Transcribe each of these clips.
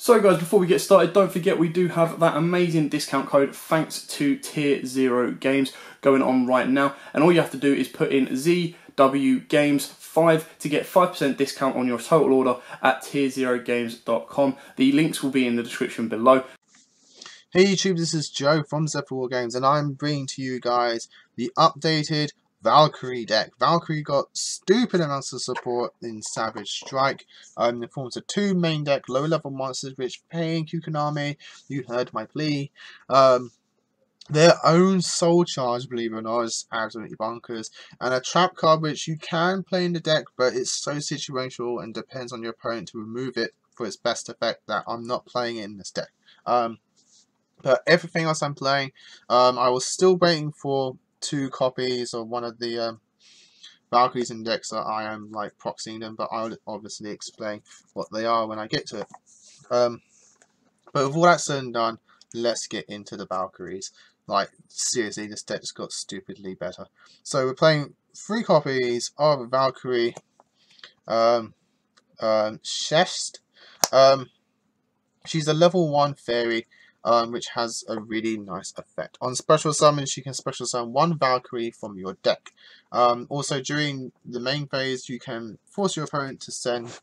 So guys, before we get started, don't forget we do have that amazing discount code thanks to Tier 0 Games going on right now. And all you have to do is put in ZW Games 5 to get 5% discount on your total order at tier0games.com. The links will be in the description below. Hey YouTube, this is Joe from ZW Games, and I'm bringing to you guys the updated Valkyrie deck. Valkyrie got stupid amounts of support in Savage Strike. In forms of two main deck, low level monsters which paying Kukanami, you heard my plea. Their own soul charge, believe it or not, is absolutely bonkers. And a trap card which you can play in the deck, but it's so situational and depends on your opponent to remove it for its best effect that I'm not playing it in this deck. But everything else I'm playing, I was still waiting for 2 copies of one of the Valkyries in decks that I am like proxying them, but I'll obviously explain what they are when I get to it. But with all that said and done, let's get into the Valkyries. Like, seriously, this deck just got stupidly better. So we're playing 3 copies of Valkyrie Shest. She's a level 1 fairy, which has a really nice effect. On special summons, you can special summon 1 Valkyrie from your deck. Also, during the main phase, you can force your opponent to send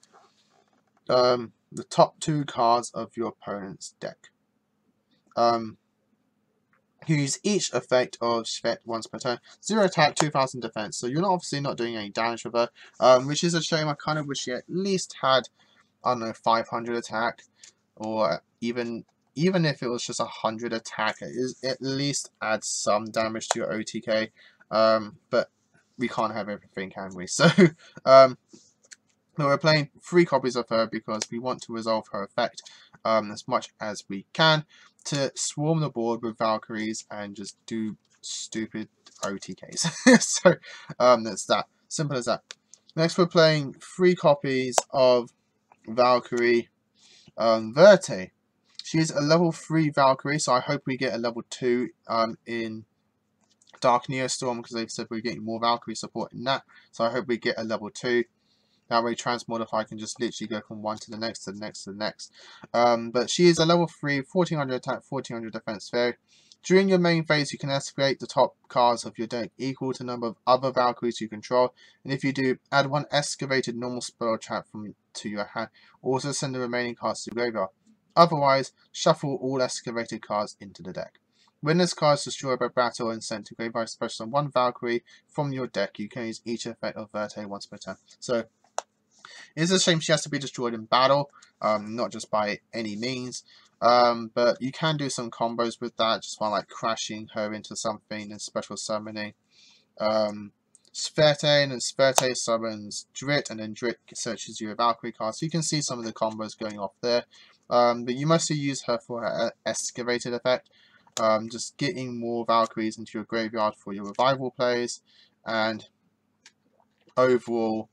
the top 2 cards of your opponent's deck. Use each effect of Shvet once per turn. 0 attack, 2000 defense. So you're obviously not doing any damage with her, which is a shame. I kind of wish she at least had, I don't know, 500 attack, or even if it was just 100 attack, it at least adds some damage to your OTK. But we can't have everything, can we? So we're playing 3 copies of her because we want to resolve her effect as much as we can to swarm the board with Valkyries and just do stupid OTKs. So that's that. Simple as that. Next, we're playing 3 copies of Valkyrie Verte. She's a level 3 Valkyrie, so I hope we get a level 2 in Dark Neostorm, because they've said we're getting more Valkyrie support in that. So I hope we get a level 2. That way Transmodify can just literally go from one to the next, to the next, to the next. But she is a level 3, 1400 attack, 1400 defense fairy. During your main phase, you can escalate the top cards of your deck equal to the number of other Valkyries you control. And if you do, add 1 excavated normal spell trap to your hand. Also send the remaining cards to the graveyard. Otherwise, shuffle all excavated cards into the deck. When this card is destroyed by battle and sent to graveyard, special on 1 Valkyrie from your deck. You can use each effect of Verte once per turn. So it's a shame she has to be destroyed in battle, not just by any means. But you can do some combos with that, just by like crashing her into something and special summoning Sverte, and then Sverte summons Drit, and then Drit searches you a Valkyrie card. So you can see some of the combos going off there. But you mostly use her for her excavated effect, just getting more Valkyries into your graveyard for your revival plays, and overall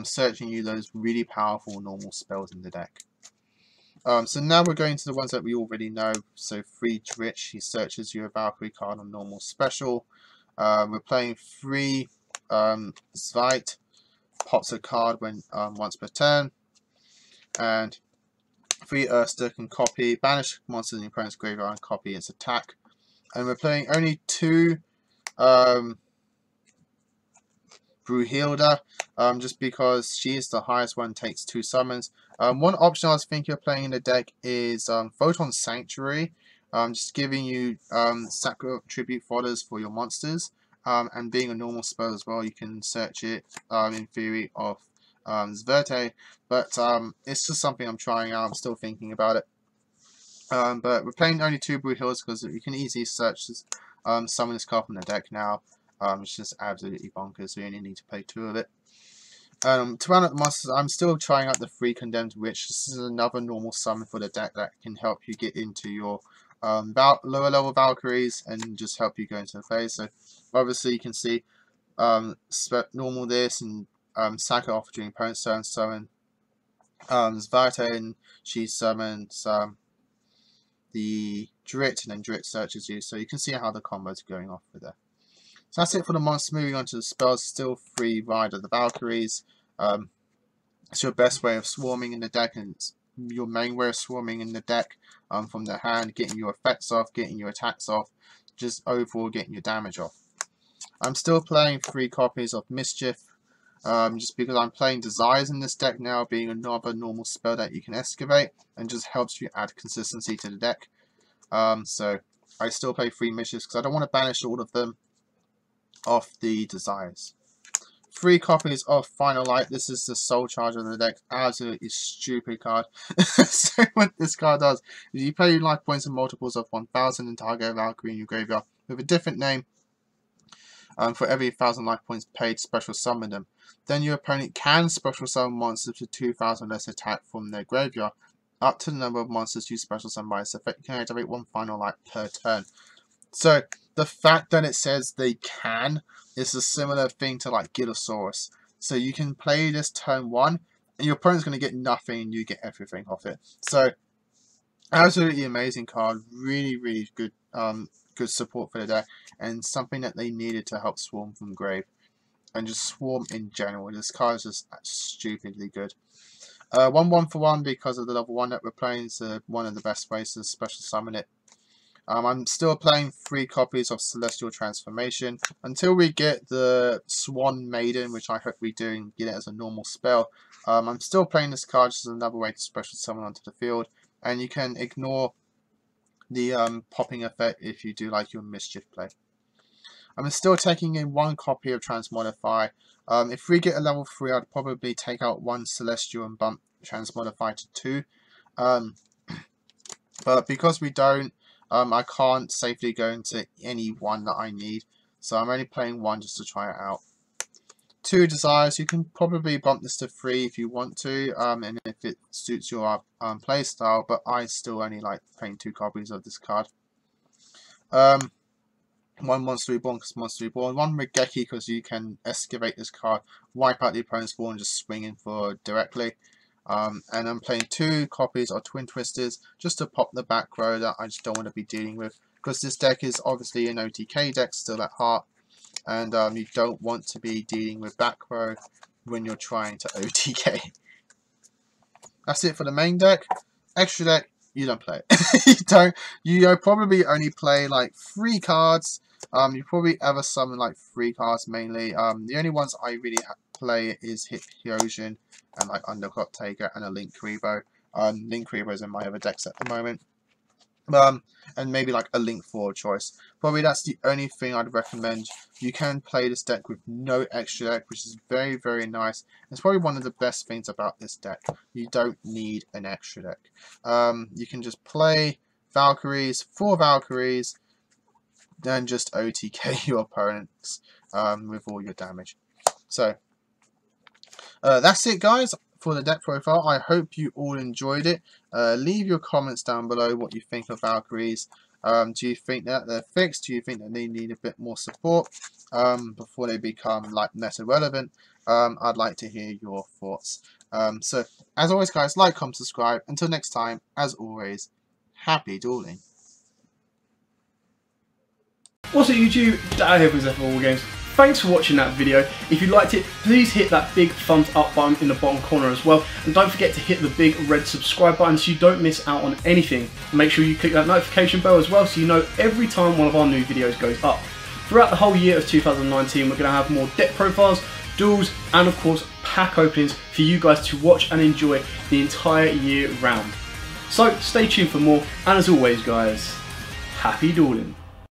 searching you those really powerful normal spells in the deck. So now we're going to the ones that we already know. So 3 Drit, she searches you a Valkyrie card on normal special. We're playing 3 Zvite, pops a card when once per turn, and 3 Urster can copy, banish monsters in your opponent's graveyard and copy its attack. And we're playing only 2 Brunhilde, just because she is the highest one, takes 2 summons. One option I was thinking of playing in the deck is Photon Sanctuary, just giving you Sacro Tribute Fodders for your monsters, and being a normal spell as well. You can search it in theory of Sverte, but it's just something I'm trying out. I'm still thinking about it. But we're playing only 2 Brunhildes because you can easily search summon this card from the deck now. It's just absolutely bonkers, so you only need to play 2 of it. To round up the monsters, I'm still trying out the 3 Condemned Witch. This is another normal summon for the deck that can help you get into your lower level Valkyries and just help you go into the phase. So obviously you can see normal this and sack it off during opponent's turn, summon Svarte, and she summons the Drit, and then Drit searches you. So you can see how the combos are going off with there. So that's it for the monsters. Moving on to the spells, still 3 Ride of the Valkyries. It's your best way of swarming in the deck, and it's your main way of swarming in the deck from the hand, getting your effects off, getting your attacks off, just overall getting your damage off. I'm still playing 3 copies of Mischief, just because I'm playing Desires in this deck now, being another normal spell that you can excavate, and just helps you add consistency to the deck. So I still play 3 Mischiefs because I don't want to banish all of them off the Desires. 3 copies of Final Light. This is the Soul Charge of the deck. Absolutely stupid card. So what this card does is you play life points in multiples of 1000 and target Valkyrie in your graveyard with a different name. For every 1000 life points paid, special summon them. Then your opponent can special summon monsters with 2000 less attack from their graveyard, up to the number of monsters you special summon by this effect. You can activate 1 Final Light per turn. So the fact that it says they can is a similar thing to like Gilosaurus. So you can play this turn 1 and your opponent's going to get nothing and you get everything off it. So absolutely amazing card. Really good good support for the deck, and something that they needed to help Swarm from grave. And just Swarm in general. This card is just stupidly good. 1 for 1 because of the level 1 that we're playing. It's one of the best ways to special summon it. I'm still playing 3 copies of Celestial Transformation until we get the Swan Maiden, which I hope we do and get it as a normal spell. I'm still playing this card just as another way to special summon onto the field, and you can ignore the popping effect if you do like your Mischief play. I'm still taking in 1 copy of Transmodify. If we get a level 3, I'd probably take out 1 Celestial and bump Transmodify to 2. But because we don't, I can't safely go into any one that I need, so I'm only playing 1 just to try it out. 2 Desires, you can probably bump this to 3 if you want to, and if it suits your play style, but I still only like playing 2 copies of this card. 1 Monster Reborn because Monster Reborn, 1 Regeki because you can excavate this card, wipe out the opponent's board and just swing in for directly. And I'm playing 2 copies of Twin Twisters just to pop the back row that I just don't want to be dealing with, because this deck is obviously an OTK deck still at heart, and you don't want to be dealing with back row when you're trying to OTK. That's it for the main deck. Extra deck, you don't play it. you probably only play like 3 cards. You probably ever summon like 3 cards mainly. The only ones I really play is Hit Hyojin and like Underclock Taker and a Link Kuriboh. Link Kuriboh is in my other decks at the moment. And maybe like a Link 4 choice. Probably that's the only thing I'd recommend. You can play this deck with no extra deck, which is very nice. It's probably one of the best things about this deck. You don't need an extra deck. You can just play Valkyries, 4 Valkyries, then just OTK your opponents with all your damage. So that's it, guys, for the deck profile. I hope you all enjoyed it. Leave your comments down below what you think of Valkyries. Do you think that they're fixed? Do you think that they need a bit more support before they become like meta relevant? I'd like to hear your thoughts. So as always, guys, like, comment, subscribe. Until next time, as always, happy dueling. What's up, YouTube? Dan here from YUGIOH. Thanks for watching that video. If you liked it, please hit that big thumbs up button in the bottom corner as well. And don't forget to hit the big red subscribe button so you don't miss out on anything. Make sure you click that notification bell as well so you know every time one of our new videos goes up. Throughout the whole year of 2019, we're going to have more deck profiles, duels, and of course pack openings for you guys to watch and enjoy the entire year round. So stay tuned for more, and as always, guys, happy dueling.